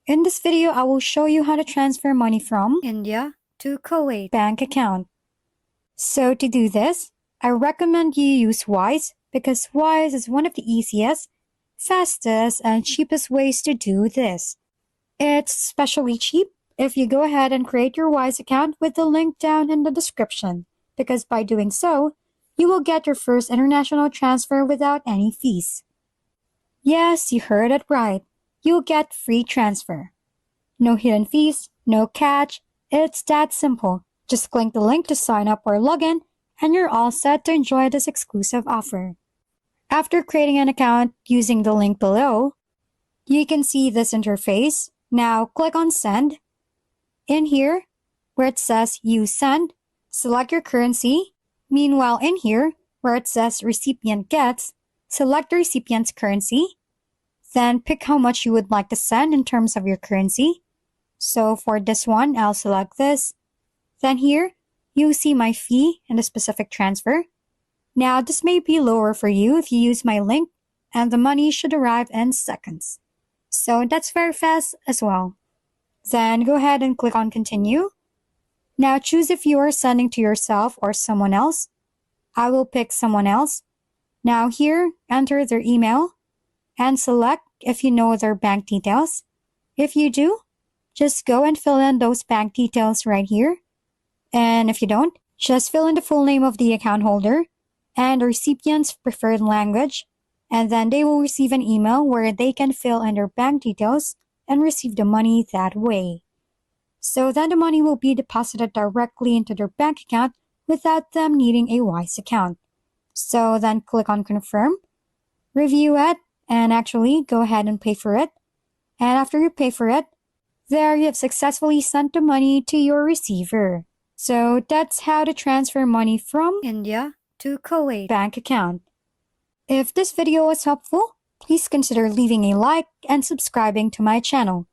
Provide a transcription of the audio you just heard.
In this video, I will show you how to transfer money from India to Kuwait bank account. So to do this, I recommend you use Wise because Wise is one of the easiest, fastest, and cheapest ways to do this. It's especially cheap if you go ahead and create your Wise account with the link down in the description, because by doing so, you will get your first international transfer without any fees. Yes, you heard it right. You'll get free transfer. No hidden fees, no catch. It's that simple. Just click the link to sign up or log in, and you're all set to enjoy this exclusive offer. After creating an account using the link below, you can see this interface. Now click on Send. In here, where it says Use Send, select your currency. Meanwhile, in here, where it says Recipient Gets, select the recipient's currency. Then pick how much you would like to send in terms of your currency. So for this one, I'll select this. Then here, you see my fee and the specific transfer. Now this may be lower for you if you use my link, and the money should arrive in seconds. So that's very fast as well. Then go ahead and click on Continue. Now choose if you are sending to yourself or someone else. I will pick someone else. Now here, enter their email and select if you know their bank details. If you do, just go and fill in those bank details right here. And if you don't, just fill in the full name of the account holder and the recipient's preferred language, and then they will receive an email where they can fill in their bank details and receive the money that way. So then the money will be deposited directly into their bank account without them needing a Wise account. So then click on Confirm, review it, and actually go ahead and pay for it. And after you pay for it, there you have successfully sent the money to your receiver. So that's how to transfer money from India to Kuwait bank account. If this video was helpful, please consider leaving a like and subscribing to my channel.